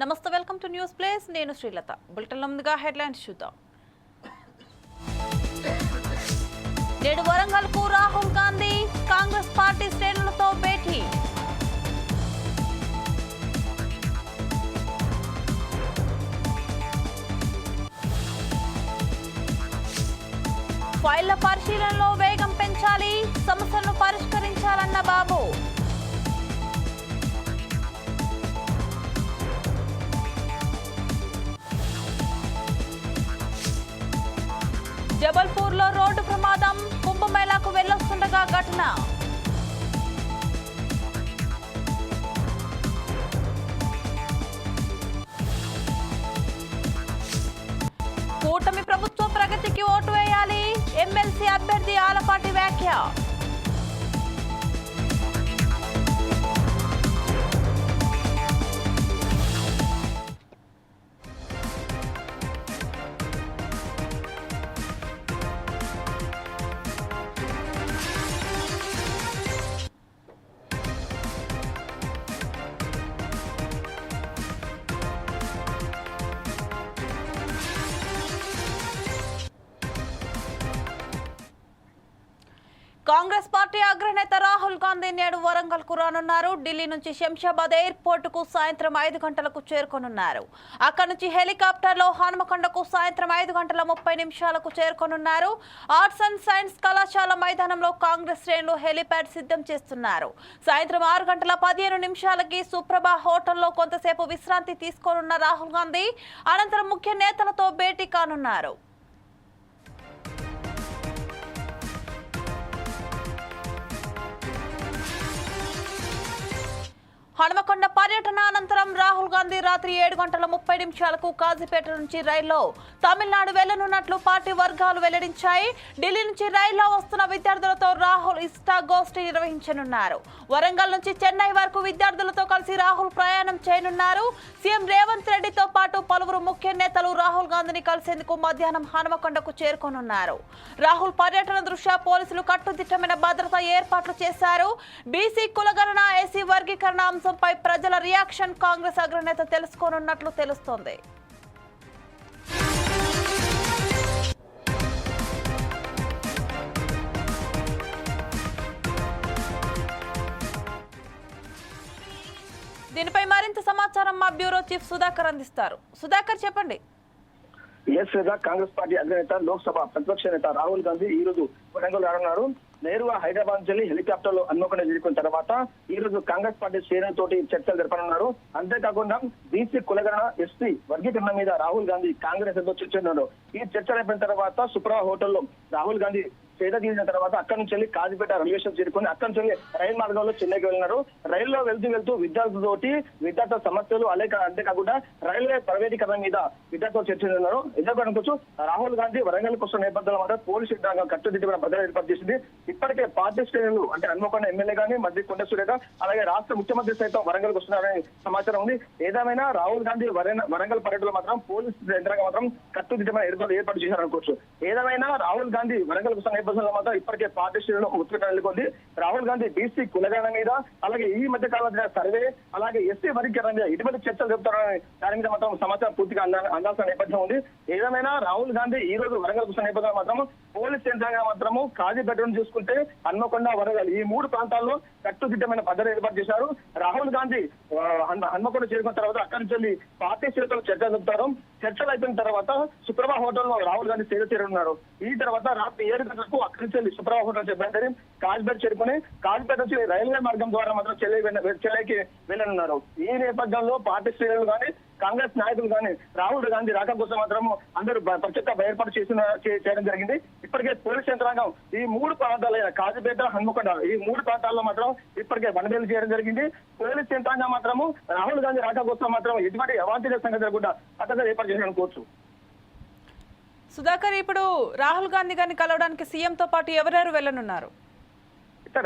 నమస్తే, welcome to news place. నేను శ్రీలత. బులెటిన్లో ముందుగా హెడ్లైన్స్ చూద్దాం. నేడు వరంగల్కు రాహుల్ గాంధీ కాంగ్రెస్ పార్టీ శ్రేణులతో భేటీ. ఫైళ్ల పరిశీలనలో వేగం పెంచాలి, సమస్యలను పరిష్కరించాలన్న బాబు. జబల్పూర్లో రోడ్డు ప్రమాదం, కుంభమేళాకు వెళ్లొస్తుండగా ఘటన. కూటమి ప్రభుత్వ ప్రగతికి ఓటు వేయాలి, ఎమ్మెల్సీ అభ్యర్థి ఆలపాటి వ్యాఖ్య. కాంగ్రెస్ పార్టీ అగ్రనేత రాహుల్ గాంధీ నేడు వరంగల్ కు రానున్నారు. ఢిల్లీ నుంచి శంషాబాద్ ఎయిర్పోర్ట్ కు సాయంత్రం 5 గంటలకు చేరుకోనున్నారు. అక్కడి నుంచి హెలికాప్టర్లో హనుమకొండకు సాయంత్రం 5:30 చేరుకోనున్నారు. ఆర్ట్స్ అండ్ సైన్స్ కళాశాల మైదానంలో కాంగ్రెస్ శ్రేణులు హెలిప్యాడ్ సిద్ధం చేస్తున్నారు. సాయంత్రం 6:15 సుప్రభ హోటల్లో కొంతసేపు విశ్రాంతి తీసుకోనున్న రాహుల్ గాంధీ అనంతరం ముఖ్య నేతలతో భేటీ కానున్నారు. హనుమకొండ పర్యటన అనంతరం రాహుల్ గాంధీ రాత్రి 7:30 కాజీపేట నుంచి రైల్లో తమిళనాడు వెళ్లనున్నట్లు పార్టీ వర్గాలు వెల్లడించాయి. ఢిల్లీ నుంచి రైల్లో వస్తున్న విద్యార్థులతో రాహుల్ ఇష్టాగోష్ఠి నిర్వహించనున్నారు. వరంగల్ నుంచి చెన్నై వరకు విద్యార్థులతో కలిసి రాహుల్ ప్రయాణం చేయనున్నారు. సీఎం రేవంత్ రెడ్డితో పాటు పలువురు ముఖ్య నేతలు రాహుల్ గాంధీని కలిసేందుకు మధ్యాహ్నం హనుమకొండకు చేరుకోనున్నారు. రాహుల్ పర్యటన దృష్ట్యా పోలీసులు కట్టుదిట్టమైన భద్రతా ఏర్పాట్లు చేశారు. బీసీ కులగణన, ఎస్సీ వర్గీకరణ అంశంపై ప్రజల రియాక్షన్ కాంగ్రెస్ అగ్రనేత తెలుసుకోనున్నట్లు తెలుస్తోంది. దీనిపై మరింత సమాచారం మా బ్యూరో చీఫ్ సుధాకర్ అందిస్తారు. సుధాకర్, చెప్పండి. కాంగ్రెస్ పార్టీ అగ్రనేత, లోక్సభ ప్రతిపక్ష నేత రాహుల్ గాంధీ ఈ రోజు వరంగల్ రానున్నారు. నేరుగా హైదరాబాద్ నుంచి హెలికాప్టర్ లో హనుమకొండ చేరుకున్న తర్వాత ఈ రోజు కాంగ్రెస్ పార్టీ శ్రేణులతోటి చర్చలు జరపనున్నారు. అంతేకాకుండా బీసీ కులగణన, ఎస్సీ వర్గీకరణ మీద రాహుల్ గాంధీ కాంగ్రెస్ తో చర్చన్నారు. ఈ చర్చలు అయిపోయిన తర్వాత సుప్రభ హోటల్లో రాహుల్ గాంధీ చేత తీసిన తర్వాత అక్కడి నుంచి వెళ్ళి కాజీపేట రైల్వే స్టేషన్ చేరుకుని అక్కడి నుంచి వెళ్ళి రైలు మార్గంలో చెన్నైకి వెళ్ళినారు. రైల్లో వెళ్తూ విద్యార్థులతోటి విద్యార్థుల సమస్యలు అంతేకాకుండా రైల్వే ప్రైవేటీకరణ మీద విద్యార్థులు చర్చించున్నారు. ఎందుకంటే రాహుల్ గాంధీ వరంగల్ కోసం నేపథ్యంలో మాత్రం పోలీసు యంత్రాంగం కట్టుదిట్టమైన భద్రత ఏర్పాటు చేసింది. ఇప్పటికే పార్టీ శ్రేణులు అంటే హన్మకొండ ఎమ్మెల్యే గానీ, మధ్య కొండ సురేఖ, అలాగే రాష్ట్ర ముఖ్యమంత్రి సైతం వరంగల్కి వస్తున్నారనే సమాచారం ఉంది. ఏదేమైనా రాహుల్ గాంధీ వరంగల్ పర్యటనలో మాత్రం పోలీసు యంత్రాంగం మాత్రం కట్టుదిట్టమైన ఏర్పాటు చేశారనుకోవచ్చు. ఏదేమైనా రాహుల్ గాంధీ వరంగల్ కోసం మాత్రం ఇప్పటికే పార్టీ శ్రేణులు ఉత్కంఠ నెలకొంది. రాహుల్ గాంధీ బీసీ కులగణన మీద, అలాగే ఈ మధ్య కాలంలో సర్వే, అలాగే ఎస్సీ వర్గీకరణ మీద ఇటువంటి చర్చలు చెప్తారని దాని మీద మాత్రం సమాచారం పూర్తిగా అందాల్సిన నేపథ్యం ఉంది. ఏదేమైనా రాహుల్ గాంధీ ఈ రోజు వరంగల్ కోసం నేపథ్యంలో మాత్రం పోలీస్ యంత్రాంగం మాత్రము కాజీపేటను చూసుకుంటే హన్మకొండ, వరంగల్ ఈ 3 ప్రాంతాల్లో కట్టుదిట్టమైన భద్రత ఏర్పాటు చేశారు. రాహుల్ గాంధీ హన్మకొండ చేరుకున్న తర్వాత అక్కడి నుంచి వెళ్ళి పార్టీ శ్రేణులతో చర్చలు చెప్తారు. చర్చలు అయిపోయిన తర్వాత సుప్రభ హోటల్లో రాహుల్ గాంధీ చేరున్నారు. ఈ తర్వాత రాత్రి 7 గంటలకు అక్కడి నుంచి వెళ్ళి సుప్రభ హోటల్ బయలుదేరి కాజీపేట చేరుకుని కాజీపేట నుంచి రైల్వే మార్గం ద్వారా మాత్రం చెన్నైకి వెళ్ళనున్నారు. ఈ నేపథ్యంలో పార్టీ శ్రేణులు కానీ, కాంగ్రెస్ నాయకులు కానీ రాహుల్ గాంధీ రాక కోసం మాత్రం అందరూ ప్రత్యేక ఏర్పాటు చేయడం జరిగింది. ఇప్పటికే పోలీస్ యంత్రాంగం ఈ 3 ప్రాంతాలైన కాజీపేట, హన్మకొండ ఈ 3 ప్రాంతాల్లో మాత్రం ఇప్పటికే వనబేలు చేయడం జరిగింది. పోలీస్ యంత్రాంగం మాత్రము రాహుల్ గాంధీ రాక కోసం మాత్రం ఎటువంటి అవాంఛనీయ సంగతి జరగకుండా అతను ఏర్పాటు చేసి అనుకోవచ్చు. సుధాకర్, ఇప్పుడు రాహుల్ గాంధీ గారిని కలవడానికి సీఎంతో పాటు ఎవరెవరు వెళ్లనున్నారు?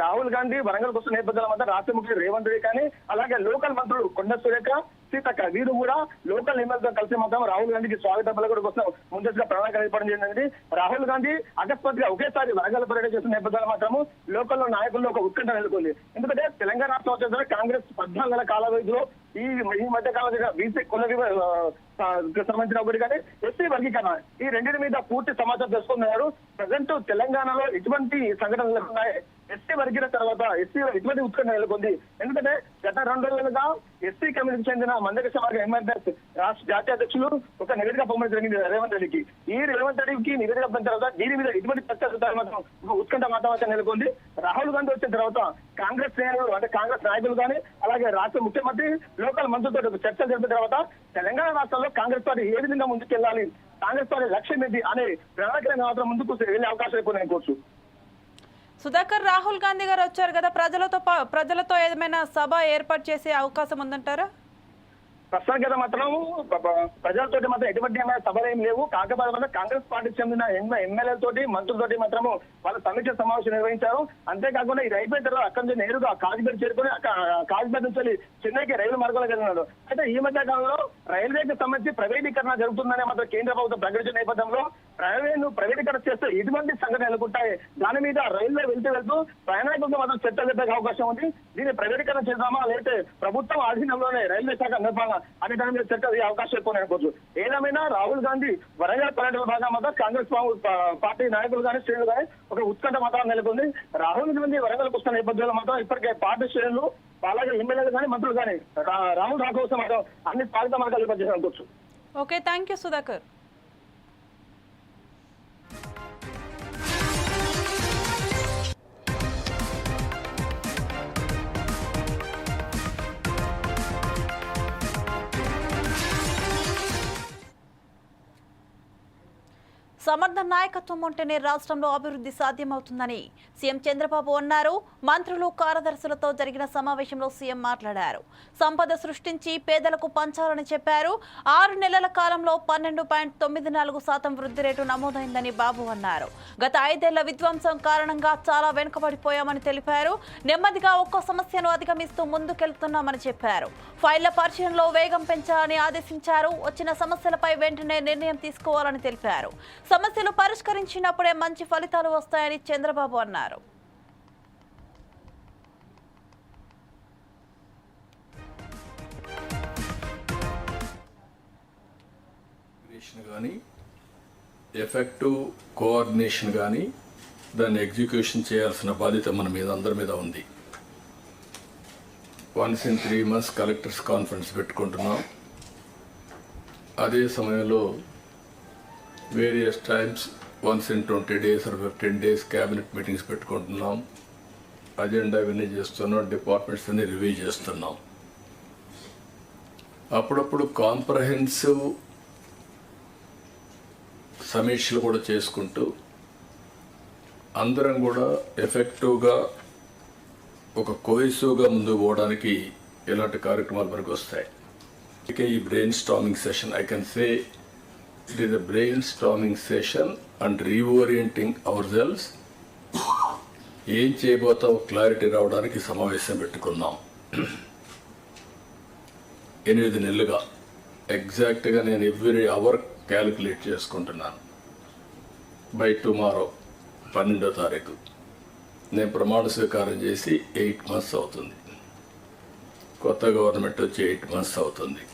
రాహుల్ గాంధీ వరంగల్ కోసం నేపథ్యంలో మాత్రం రాష్ట్ర ముఖ్యమంత్రి రేవంత్ రెడ్డి కానీ, అలాగే లోకల్ మంత్రులు కొండ సురేఖ, సీతక్క వీరు కూడా లోకల్ ఎమ్మెల్యేతో కలిసి మాత్రం రాహుల్ గాంధీకి స్వాగత పలకడం కోసం ముందస్తుగా ప్రణాళిక ఏర్పాటు చేయడం. రాహుల్ గాంధీ అకస్మాత్తుగా ఒకేసారి వరంగల్ పర్యటన చేస్తున్న నేపథ్యంలో మాత్రము లోకల్లో నాయకుల్లో ఒక ఉత్కంఠ నెలకొంది. ఎందుకంటే తెలంగాణ రాష్ట్రం వచ్చేసరికి కాంగ్రెస్ 14 కాల వ్యవధిలో ఈ మధ్య కాలంలో బీసీ కుల సంబంధించిన ఒకటి కానీ ఎస్సీ వర్గీకరణ ఈ రెండింటి మీద పూర్తి సమాచారం తెలుసుకున్నారు. ప్రజెంట్ తెలంగాణలో ఎటువంటి సంఘటనలు ఉన్నాయి, ఎస్సీ వర్గీకరణ తర్వాత ఎస్సీలో ఎటువంటి ఉత్కంఠ నెలకొంది. ఎందుకంటే గత 2 రోజులుగా ఎస్సీ కమ్యూనిటీకి చెందిన మందకృష్ణ మార్గం ఎంఆర్ఎస్ రాష్ట్ర జాతీయ అధ్యక్షులు ఒక నివేదిక పంపడం జరిగింది రేవంత్ రెడ్డికి. ఈ రేవంత్ రెడ్డికి నివేదిక పంపిన తర్వాత దీని మీద ఎటువంటి చర్చ మాత్రం ఉత్కంఠ వాతావరణం నెలకొంది. రాహుల్ గాంధీ వచ్చిన తర్వాత కాంగ్రెస్ శ్రేణులు అంటే కాంగ్రెస్ నాయకులు కానీ అలాగే రాష్ట్ర ముఖ్యమంత్రి లోకల్ మంత్రులతో చర్చలు జరిపిన తర్వాత తెలంగాణ రాష్ట్రంలో కాంగ్రెస్ పార్టీ ఏ విధంగా ముందుకెళ్లాలి, కాంగ్రెస్ పార్టీ లక్ష్యం ఏంటి అనే ప్రణాళికలను మాత్రం ముందుకు వెళ్లే అవకాశం ఎక్కువ అనుకోవచ్చు. సుధాకర్, రాహుల్ గాంధీ గారు వచ్చారు కదా, ప్రజలతో ఏమైనా సభ ఏర్పాటు చేసే అవకాశం ఉందంటారా? ప్రస్తుతానికి మాత్రం ప్రజలతో మాత్రం ఎటువంటి సభలు ఏం లేవు. కాకపోతే కాంగ్రెస్ పార్టీకి చెందిన ఎమ్మెల్యేలతోటి మంత్రులతోటి మాత్రము వాళ్ళ సమీక్ష సమావేశం నిర్వహించారు. అంతేకాకుండా ఇది అయిపోయిన తర్వాత అక్కడి నుంచి నేరుగా కాజిపేట చేరుకుని కాజిపేట నుంచి చెన్నైకి రైలు మార్గంలో వెళ్ళినాడు. అయితే ఈ మధ్య కాలంలో రైల్వేకి సంబంధించి ప్రైవేటీకరణ జరుగుతుందని మాత్రం కేంద్ర ప్రభుత్వం ప్రకటించిన నేపథ్యంలో ప్రైవేటీకరణ చేస్తే ఎటువంటి సంఘటన ఎదుర్కొంటాయి, దాని మీద రైల్వే వెళ్తూ ప్రయాణికులతో మాత్రం చర్చ జరిపే అవకాశం ఉంది. దీన్ని ప్రైవేటీకరణ చేద్దామా లేకపోతే ప్రభుత్వం ఆధీనంలోనే రైల్వే శాఖ నిర్మాణ అనే దాని మీద చర్చ అవకాశం ఎక్కువ అనుకోవచ్చు. ఏదేమైనా రాహుల్ గాంధీ వరంగల్ పర్యటన భాగంగా మాత్రం కాంగ్రెస్ పార్టీ నాయకులు కానీ శ్రేణులు కానీ ఒక ఉత్కంఠ వాతావరణం నెలకొంది. రాహుల్ గాంధీ వరంగల్ వస్తున్న నేపథ్యంలో మాత్రం ఇప్పటికే పార్టీ శ్రేణులు అలాగే ఎమ్మెల్యేలు కానీ మంత్రులు కానీ రాహుల్ రాక కోసం మాత్రం అన్ని స్వాగత మార్గాలు ఏర్పాటు చేసి అనుకోవచ్చు. Okay, thank you Sudhakar. సమర్థ నాయకత్వం ఉంటేనే రాష్ట్రంలో అభివృద్ధి సాధ్యమవుతుందని సీఎం చంద్రబాబు అన్నారు. మంత్రులు, కార్యదర్శులతో జరిగిన సమావేశంలో సీఎం మాట్లాడారు. సంపద సృష్టించి పేదలకు పంచాలని చెప్పారు. 6 నెలల కాలంలో 12.94% వృద్ధి రేటు నమోదైందని బాబు అన్నారు. గత 5 ఏళ్ల విధ్వంసం కారణంగా చాలా వెనుకబడిపోయామని తెలిపారు. నెమ్మదిగా ఒక్కో సమస్యను అధిగమిస్తూ ముందుకెళ్తున్నామని చెప్పారు. ఫైళ్ల పరిశీలనలో వేగం పెంచాలని ఆదేశించారు. వచ్చిన సమస్యలపై వెంటనే నిర్ణయం తీసుకోవాలని తెలిపారు. సమస్యలు పరిష్కరించినప్పుడే మంచి ఫలితాలు వస్తాయని చంద్రబాబు అన్నారు. ఎఫెక్టివ్ కోఆర్డినేషన్ కానీ దాన్ని ఎగ్జిక్యూషన్ చేయాల్సిన బాధ్యత మన మీద అందరి మీద ఉంది. Once in 3 months collectors conference పెట్టుకుంటున్నాం. అదే సమయంలో various times once in 20 days or 15 days cabinet meetings పెట్టుకుంటున్నాం. అజెండా ఇవన్నీ చేస్తున్నాం, డిపార్ట్మెంట్స్ అన్ని రివ్యూ చేస్తున్నాం. అప్పుడప్పుడు కాంప్రహెన్సివ్ సమీక్షలు కూడా చేసుకుంటూ అందరం కూడా ఎఫెక్టివ్గా ఒక కోహెసివ్గా ముందుకు పోవడానికి ఇలాంటి కార్యక్రమాలు మనకు వస్తాయి. ఈ brain storming session, I can say it is a brainstorming session and reorienting ourselves. ఏం చేయబోతాం క్లారిటీ రావడానికి సమావేశం పెట్టుకున్నాం. 8 నెలలుగా ఎగ్జాక్ట్గా నేను ఎవ్రీ అవర్ క్యాలిక్యులేట్ చేసుకుంటున్నాను. బై టుమారో 12వ తారీఖు నేను ప్రమాణ స్వీకారం చేసి 8 months అవుతుంది. కొత్త గవర్నమెంట్ వచ్చి 8 months అవుతుంది.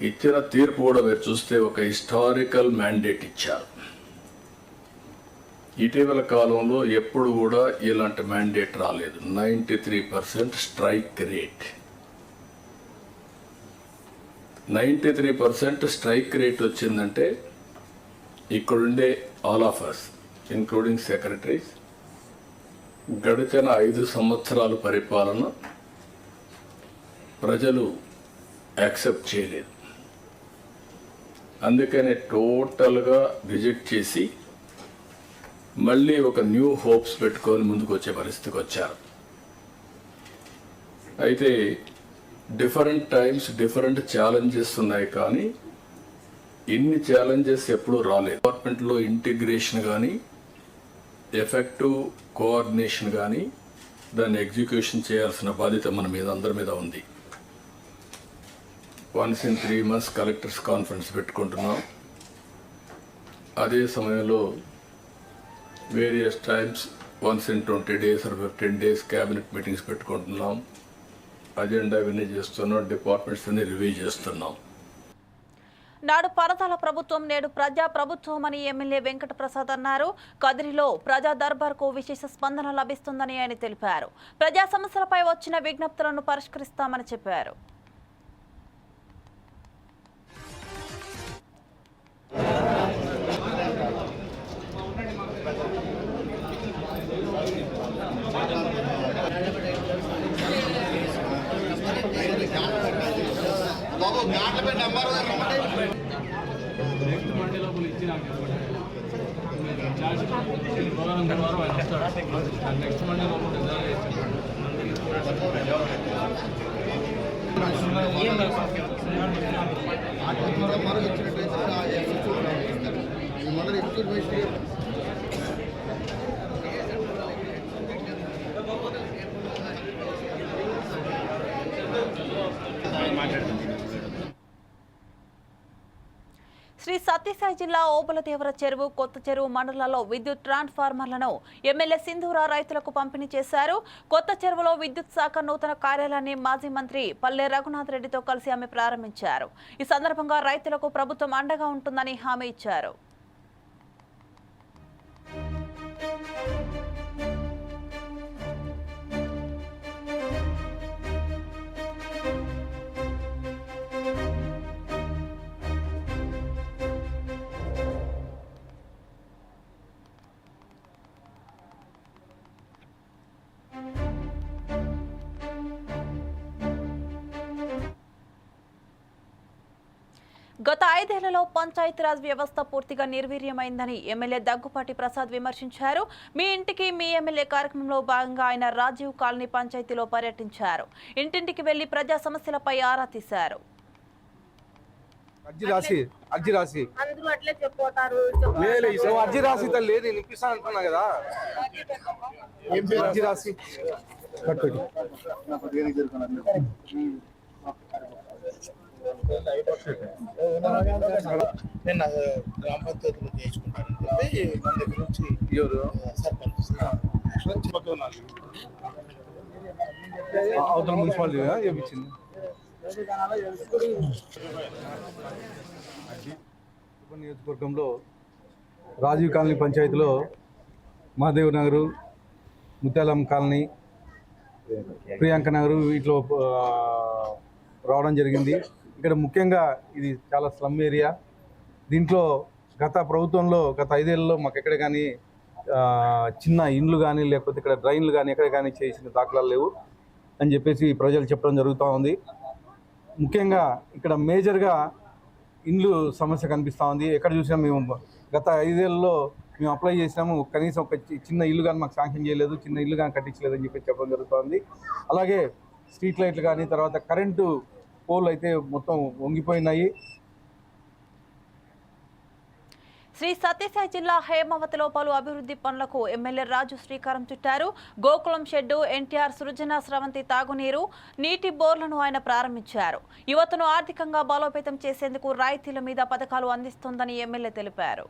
ఇచ్చిన తీర్పు కూడా మీరు చూస్తే ఒక హిస్టారికల్ మ్యాండేట్ ఇచ్చారు. ఇటీవల కాలంలో ఎప్పుడు కూడా ఇలాంటి మ్యాండేట్ రాలేదు. 93% స్ట్రైక్ రేట్. 93% స్ట్రైక్ రేట్ వచ్చిందంటే ఇక్కడుండే all of us including secretaries గడిచిన 5 సంవత్సరాల పరిపాలన ప్రజలు యాక్సెప్ట్ చేయలేదు. అందుకనే టోటల్గా రిజెక్ట్ చేసి మళ్ళీ ఒక న్యూ హోప్స్ పెట్టుకొని ముందుకు వచ్చే పరిస్థితికి వచ్చారు. అయితే డిఫరెంట్ టైమ్స్ డిఫరెంట్ ఛాలెంజెస్ ఉన్నాయి, కానీ ఇన్ని ఛాలెంజెస్ ఎప్పుడూ రాలేదు. డిపార్ట్మెంట్లో ఇంటిగ్రేషన్ కానీ ఎఫెక్టివ్ కోఆర్డినేషన్ కానీ దాన్ని ఎగ్జిక్యూషన్ చేయాల్సిన బాధ్యత మన మీద అందరి మీద ఉంది. Once in 3 months collectors conference పెట్టుకుంటున్నాం. అదే సమయంలో various times once in 20 days or 15 days cabinet meetings పెట్టుకుంటున్నాం. అజెండా ఇవన్నీ చేస్తున్నాం, డిపార్ట్మెంట్స్ అన్ని రివ్యూ చేస్తున్నాం. నాడు పరదాల ప్రభుత్వం నేడు ప్రజా ప్రభుత్వం అని ఎమ్మెల్యే వెంకట ప్రసాద్ అన్నారు. కదిరిలో ప్రజా దర్బార్కు విశేష స్పందన లభిస్తుందని ఆయన తెలిపారు. ప్రజా సమస్యలపై వచ్చిన విజ్ఞప్తులను పరిష్కరిస్తామని చెప్పారు. శ్రీ సత్యసాయి జిల్లా ఓబులదేవర చెరువు, కొత్త చెరువు మండలాల్లో విద్యుత్ ట్రాన్స్ఫార్మర్లను ఎమ్మెల్యే సింధూరా రైతులకు పంపిణీ చేశారు. కొత్త చెరువులో విద్యుత్ శాఖ నూతన కార్యాలయాన్ని మాజీ మంత్రి పల్లె రఘునాథ్ రెడ్డితో కలిసి ఆమె ప్రారంభించారు. ఈ సందర్భంగా రైతులకు ప్రభుత్వం అండగా ఉంటుందని హామీ ఇచ్చారు. గత 5 ఏళ్లలో పంచాయతీరాజ్ వ్యవస్థ పూర్తిగా నిర్వీర్యమైందని ఎమ్మెల్యే దగ్గుపాటి ప్రసాద్ విమర్శించారు. మీ ఇంటికి మీ ఎమ్మెల్యే కార్యక్రమంలో భాగంగా ఆయన రాజీవ్ కాలనీ పంచాయతీలో పర్యటించారు. ఇంటింటికి వెళ్లి ప్రజా సమస్యలపై ఆరా తీశారు. అర్జీ రాసి అందరూ అట్లే చెప్పారు. అర్జీ రాసి తల్లి నేను ఇప్పిస్తాను అంటున్నా కదా. అర్జీ రాసి నేను గ్రామ పంచాయతీలో చేయించుకుంటానని చెప్పి మన దగ్గర నుంచి సర్పంచ్ అవతల మున్సిపాలిటీ చేయించింది. నియోజకవర్గంలో రాజీవ్ కాలనీ పంచాయతీలో మహాదేవ్ నగరు, ముత్యాలమ్మ కాలనీ, ప్రియాంక నగరు వీటిలో రావడం జరిగింది. ఇక్కడ ముఖ్యంగా ఇది చాలా స్లమ్ ఏరియా. దీంట్లో గత ప్రభుత్వంలో గత 5 ఏళ్లలో మాకు ఎక్కడ కానీ చిన్న ఇండ్లు కానీ లేకపోతే ఇక్కడ డ్రైన్లు కానీ ఎక్కడ కానీ చేసిన దాఖలాలు లేవు అని చెప్పేసి ప్రజలు చెప్పడం జరుగుతూ ఉంది. ముఖ్యంగా ఇక్కడ మేజర్గా ఇండ్లు సమస్య కనిపిస్తూ ఉంది. ఎక్కడ చూసినా మేము గత 5 ఏళ్లలో మేము అప్లై చేసినాము, కనీసం ఒక చిన్న ఇల్లు కానీ మాకు శాంక్షన్ చేయలేదు, చిన్న ఇల్లు కానీ కట్టించలేదు అని చెప్పి చెప్పడం జరుగుతుంది. అలాగే స్ట్రీట్ లైట్లు కానీ తర్వాత కరెంటు పోల్ అయితే మొత్తం వంగిపోయినాయి. శ్రీ సత్యసాయి జిల్లా హేమావతిలో పలు అభివృద్ధి పనులకు ఎమ్మెల్యే రాజు శ్రీకారం చుట్టారు. గోకులం షెడ్డు, ఎన్టీఆర్ సృజన స్రవంతి తాగునీరు, నీటి బోర్లను ఆయన ప్రారంభించారు. యువతను ఆర్థికంగా బలోపేతం చేసేందుకు రాయితీల మీద పథకాలు అందిస్తోందని ఎమ్మెల్యే తెలిపారు.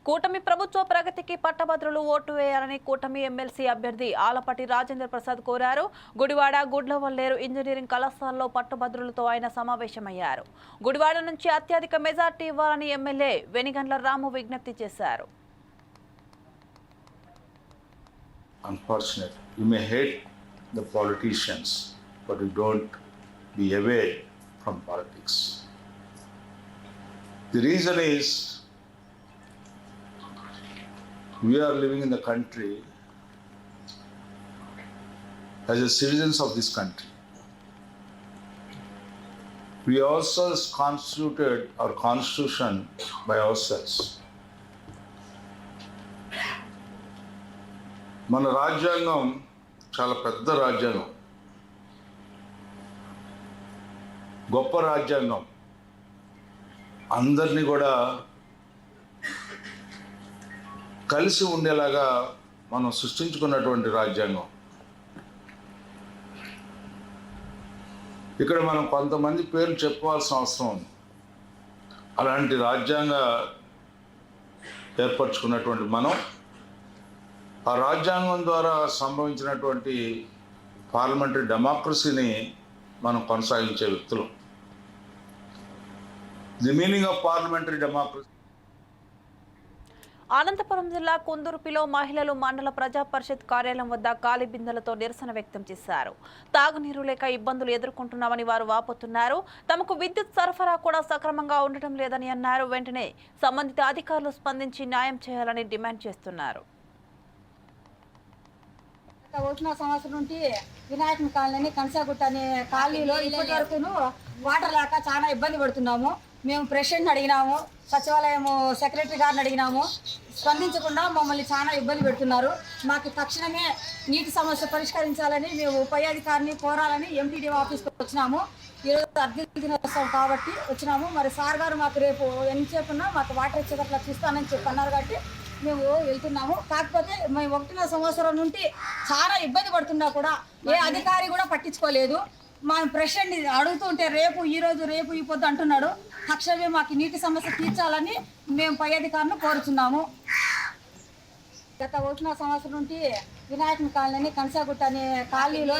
కూటమి ప్రభుత్వ ప్రగతికి పట్టభద్రులు ఓటు వేయాలని కూటమి ఎమ్మెల్సీ అభ్యర్థి ఆలపాటి రాజేంద్ర ప్రసాద్ కోరారు. గుడివాడ, గుడ్లవల్లేరు ఇంజనీరింగ్ కళాశాలలో పట్టభద్రులతో ఆయన సమావేశమయ్యారు. గుడివాడ నుంచి అత్యధిక మెజార్టీ ఇవ్వాలని ఎమ్మెల్యే వెనిగండ్ల రాము విజ్ఞప్తి చేశారు. Unfortunate. You may hate the politicians, but you don't be away from politics. The reason is we are living in the country as a citizens of this country. We also constituted our constitution by ourselves. మన రాజ్యాంగం చాలా పెద్ద రాజ్యాంగం, గొప్ప రాజ్యాంగం. అందరినీ కూడా కలిసి ఉండేలాగా మనం సృష్టించుకున్నటువంటి రాజ్యాంగం. ఇక్కడ మనం కొంతమంది పేర్లు చెప్పుకోవాల్సిన అవసరం ఉంది. అలాంటి రాజ్యాంగ ఏర్పరచుకున్నటువంటి మనం ఆ రాజ్యాంగం ద్వారా సంభవించినటువంటి పార్లమెంటరీ డెమోక్రసీని మనం కొనసాగించే వ్యక్తులు. The meaning of parliamentary democracy. Anantapur జిల్లా కుందుర్పిలో మహిళలు మండల ప్రజా పరిషత్ కార్యాలయం వద్ద ఖాళీ బిందెలతో నిరసన వ్యక్తం చేశారు. తాగునీరు లేక ఇబ్బందులు ఎదుర్కొంటున్నామని వారు వాపోతున్నారు. తమకు విద్యుత్ సరఫరా కూడా సక్రమంగా ఉండటం లేదని అన్నారు. వెంటనే సంబంధిత అధికారులు స్పందించి న్యాయం చేయాలని డిమాండ్ చేస్తున్నారు. వచ్చిన సంవత్సరం నుండి వినాయకుని కాలనీ కనసాగుట్ట అనే కాలనీలో ఇప్పటి వరకును వాటర్ లేక చాలా ఇబ్బంది పడుతున్నాము. మేము ప్రెసిడెంట్ని అడిగినాము, సచివాలయం సెక్రటరీ గారిని అడిగినాము. స్పందించకుండా మమ్మల్ని చాలా ఇబ్బంది పెడుతున్నారు. మాకు తక్షణమే నీటి సమస్య పరిష్కరించాలని మేము పై అధికారిని కోరాలని ఎంపీడీ ఆఫీస్కి వచ్చినాము. ఈరోజు అర్జెంట్ దినోత్సవం కాబట్టి వచ్చినాము. మరి సార్ గారు మాకు రేపు ఎన్ని చెప్పున్నా మాకు వాటర్ ఇచ్చేటట్లా చూస్తానని చెప్పి అన్నారు కాబట్టి మేము వెళ్తున్నాము. కాకపోతే మేము 1వ సంవత్సరం నుండి చాలా ఇబ్బంది పడుతున్నా కూడా ఏ అధికారి కూడా పట్టించుకోలేదు. మా ప్రెసిడెంట్ని అడుగుతుంటే రేపు ఈ పొద్దు అంటున్నాడు. తక్షణమే మాకు నీటి సమస్య తీర్చాలని మేము పై అధికారులను కోరుతున్నాము. గత 1వ సంవత్సరం నుండి వినాయకుని కాలనీ కనసాగుట్ట అనే కాలనీలో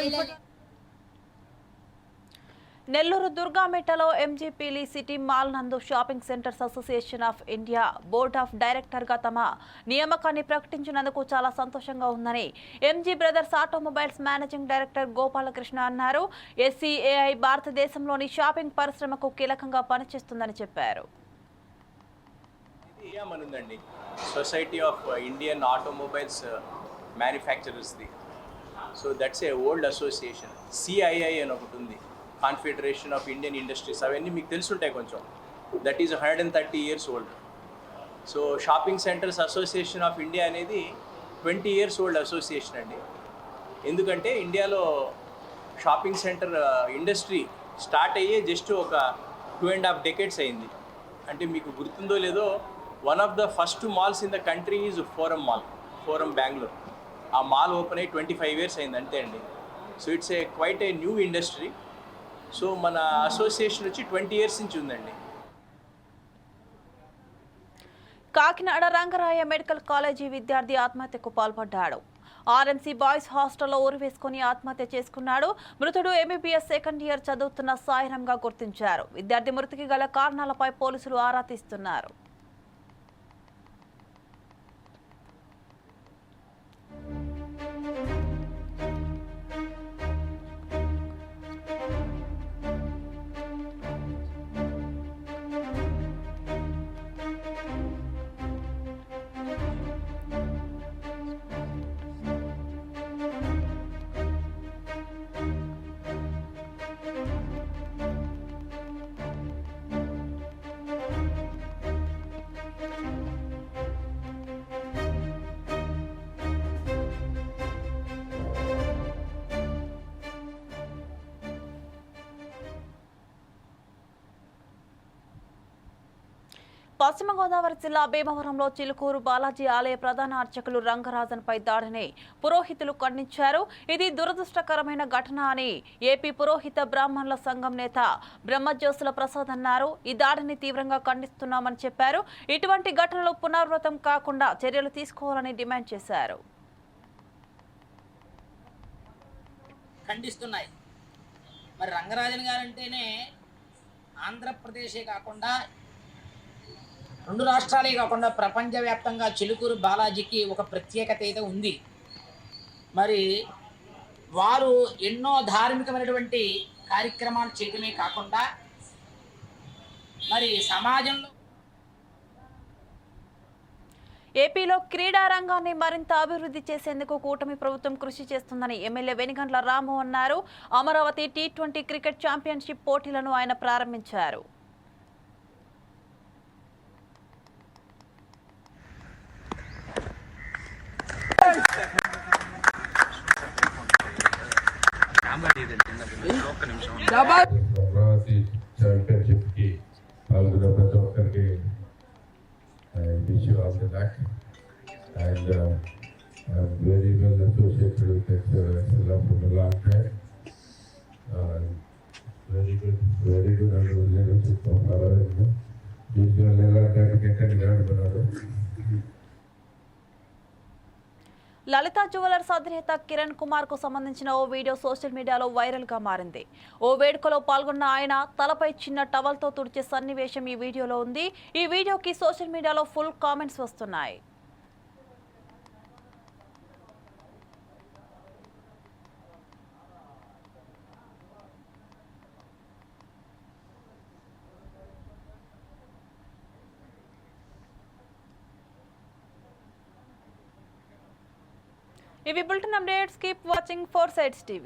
నెల్లూరు దుర్గామెట్టలో ఎంజీపీలీ సిటీ మాల్ నందు shopping centres association of India board of డైరెక్టర్గా తమ నియామకాన్ని ప్రకటించినందుకు చాలా సంతోషంగా ఉందని MG brothers automobiles managing director Gopalakrishna అన్నారు. ఎస్సీఏఐ భారతదేశంలోని షాపింగ్ పరిశ్రమకు కీలకంగా పనిచేస్తుందని చెప్పారు. సొసైటీ ఆఫ్ ఇండియన్ ఆటోమొబైల్స్ మ్యానుఫ్యాక్చరర్స్ది. So that's a old association. CII అని ఒకటి ఉంది, కాన్ఫెడరేషన్ ఆఫ్ ఇండియన్ ఇండస్ట్రీస్. అవన్నీ మీకు తెలుసుంటాయి కొంచెం. That is 130 years old. So shopping centres association of India అనేది 20 years ఓల్డ్ అసోసియేషన్ అండి. ఎందుకంటే ఇండియాలో షాపింగ్ సెంటర్ ఇండస్ట్రీ స్టార్ట్ అయ్యే జస్ట్ ఒక 2.5 decades అయింది. అంటే మీకు గుర్తుందో లేదో, one of the first malls in the country is forum Bengaluru. ఆ మాల్ ఓపెన్ అయ్యి 25 years అయింది అంతే అండి. So it's quite a new industry. So మన అసోసియేషన్ వచ్చి 20 years నుంచి ఉందండి. కాకినాడ రంగరాయ మెడికల్ కాలేజీ విద్యార్థి ఆత్మహత్యకు పాల్పడ్డాడు. ఆర్ఎంసీ బాయ్స్ హాస్టల్లో ఊరివేసుకుని ఆత్మహత్య చేసుకున్నాడు. మృతుడు ఎంబీబీఎస్ 2nd year చదువుతున్న సాయిరంగా గుర్తించారు. విద్యార్థి మృతికి గల కారణాలపై పోలీసులు ఆరా తీస్తున్నారు. పశ్చిమ గోదావరి జిల్లా భీమవరంలో చిలుకూరు బాలాజీ ఆలయ ప్రధాన అర్చకులు రంగరాజన్పై దాడిని పురోహితులు ఖండించారు. ఇది దురదృష్టకరమైన ఘటన అని ఏపీ పురోహిత బ్రాహ్మణుల సంఘం నేత బ్రహ్మజ్యోతుల ప్రసాద్ అన్నారు. ఈ దాడిని తీవ్రంగా ఖండిస్తున్నామని చెప్పారు. ఇటువంటి ఘటనలు పునరావృతం కాకుండా చర్యలు తీసుకోవాలని డిమాండ్ చేశారు. ఖండిస్తున్నాయి. మరి రంగరాజన్ గారంటేనే ఆంధ్రప్రదేశే కాకుండా 2 రాష్ట్రాలే కాకుండా ప్రపంచవ్యాప్తంగా చిలుకూరు బాలాజీకి ఒక ప్రత్యేకత అయితే ఉంది. మరి వారు ఎన్నో ధార్మికమైనటువంటి కార్యక్రమాలు చేయడమే కాకుండా మరి సమాజంలో ఏపీలో క్రీడా రంగాన్ని మరింత అభివృద్ధి చేసేందుకు కూటమి ప్రభుత్వం కృషి చేస్తుందని ఎమ్మెల్యే వెనిగండ్ల రాము అన్నారు. అమరావతి T20 క్రికెట్ ఛాంపియన్షిప్ పోటీలను ఆయన ప్రారంభించారు. అమరావతి ఛాంపియన్షిప్ కి పాల్గొన్న ప్రతి ఒక్కరికి wish you all the luck and I'm very well associated with XLR from a long time. Very good under the leadership of Aravind. Usually, Lalitha jewellers అధినేత కిరణ్ కుమార్ కు సంబంధించిన ఓ వీడియో సోషల్ మీడియాలో వైరల్ గా మారింది. ఓ వేడుకలో పాల్గొన్న ఆయన తలపై చిన్న టవల్ తో తుడిచే సన్నివేశం ఈ వీడియోలో ఉంది. ఈ వీడియోకి సోషల్ మీడియాలో ఫుల్ కామెంట్స్ వస్తున్నాయి. ఇవి bulletin updates. Keep watching 4 Sides TV.